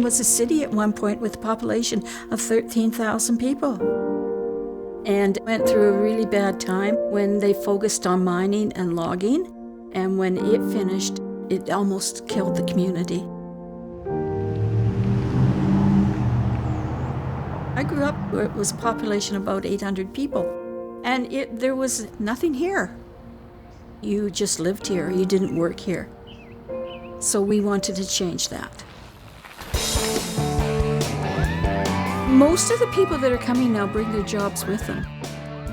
was a city at one point with a population of 13,000 people. And went through a really bad time when they focused on mining and logging. And when it finished, it almost killed the community. I grew up where it was a population of about 800 people. And there was nothing here. You just lived here, you didn't work here. So we wanted to change that. Most of the people that are coming now bring their jobs with them.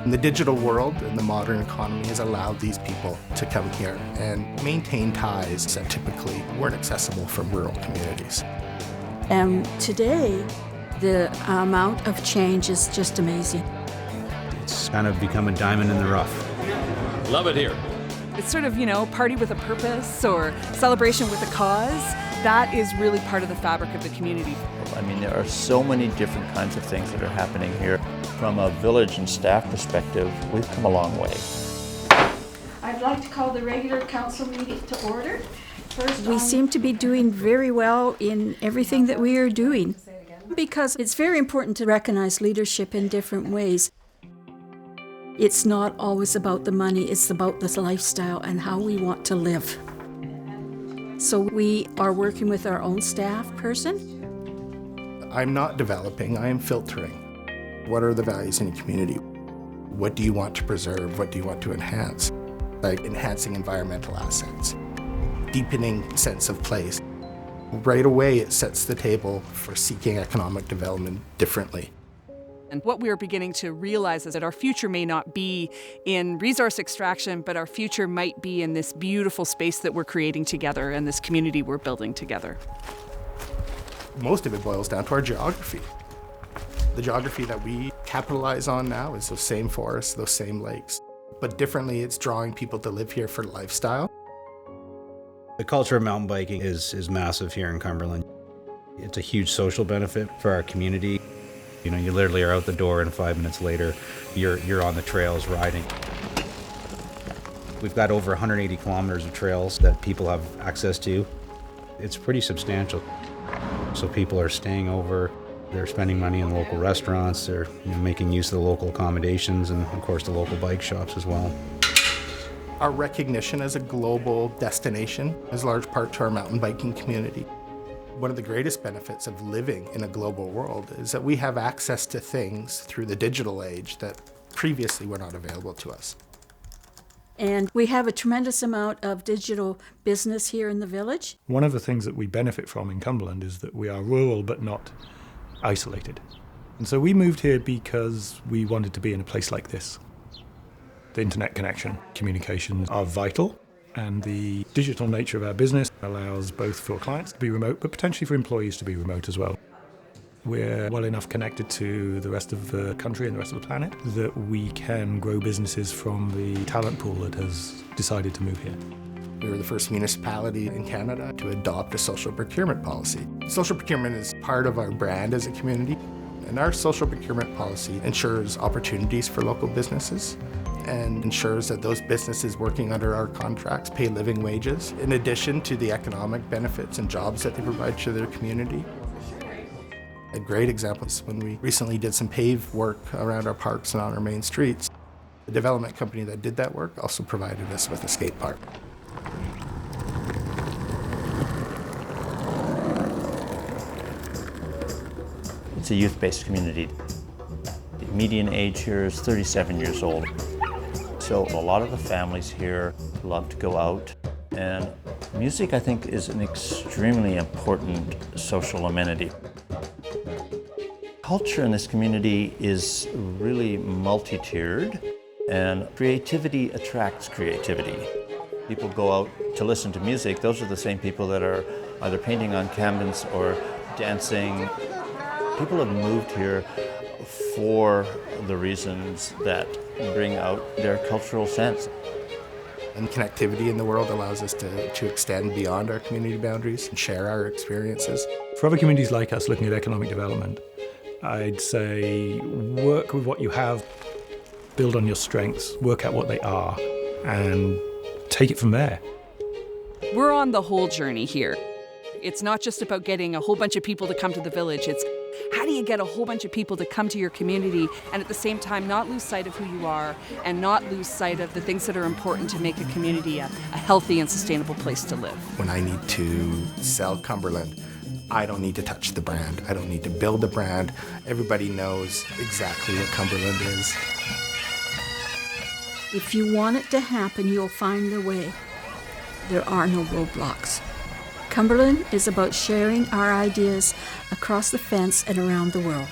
The digital world and the modern economy has allowed these people to come here and maintain ties that typically weren't accessible from rural communities. And today, the amount of change is just amazing. It's kind of become a diamond in the rough. Love it here. It's sort of, party with a purpose or celebration with a cause. That is really part of the fabric of the community. I mean, there are so many different kinds of things that are happening here. From a village and staff perspective, we've come a long way. I'd like to call the regular council meeting to order. We seem to be doing very well in everything that we are doing, because it's very important to recognize leadership in different ways. It's not always about the money, it's about this lifestyle and how we want to live. So we are working with our own staff person. I'm not developing, I am filtering. What are the values in your community? What do you want to preserve? What do you want to enhance? Like enhancing environmental assets, deepening sense of place. Right away, it sets the table for seeking economic development differently. And what we are beginning to realize is that our future may not be in resource extraction, but our future might be in this beautiful space that we're creating together and this community we're building together. Most of it boils down to our geography. The geography that we capitalize on now is those same forests, those same lakes. But differently, it's drawing people to live here for lifestyle. The culture of mountain biking is massive here in Cumberland. It's a huge social benefit for our community. You literally are out the door and 5 minutes later, you're on the trails riding. We've got over 180 kilometers of trails that people have access to. It's pretty substantial. So people are staying over, they're spending money in local restaurants, they're making use of the local accommodations and of course the local bike shops as well. Our recognition as a global destination is large part to our mountain biking community. One of the greatest benefits of living in a global world is that we have access to things through the digital age that previously were not available to us. And we have a tremendous amount of digital business here in the village. One of the things that we benefit from in Cumberland is that we are rural but not isolated. And so we moved here because we wanted to be in a place like this. The internet connection, communications are vital. And the digital nature of our business allows both for clients to be remote, but potentially for employees to be remote as well. We're well enough connected to the rest of the country and the rest of the planet that we can grow businesses from the talent pool that has decided to move here. We were the first municipality in Canada to adopt a social procurement policy. Social procurement is part of our brand as a community, and our social procurement policy ensures opportunities for local businesses and ensures that those businesses working under our contracts pay living wages, in addition to the economic benefits and jobs that they provide to their community. A great example is when we recently did some paved work around our parks and on our main streets. The development company that did that work also provided us with a skate park. It's a youth-based community. The median age here is 37 years old. So a lot of the families here love to go out, and music, I think, is an extremely important social amenity. Culture in this community is really multi-tiered, and creativity attracts creativity. People go out to listen to music. Those are the same people that are either painting on canvas or dancing. People have moved here for the reasons that bring out their cultural sense. And connectivity in the world allows us to extend beyond our community boundaries and share our experiences. For other communities like us looking at economic development, I'd say work with what you have, build on your strengths, work out what they are, and take it from there. We're on the whole journey here. It's not just about getting a whole bunch of people to come to the village. It's how do you get a whole bunch of people to come to your community and at the same time not lose sight of who you are and not lose sight of the things that are important to make a community a healthy and sustainable place to live. When I need to sell Cumberland, I don't need to touch the brand. I don't need to build the brand. Everybody knows exactly what Cumberland is. If you want it to happen, you'll find the way. There are no roadblocks. Cumberland is about sharing our ideas across the fence and around the world.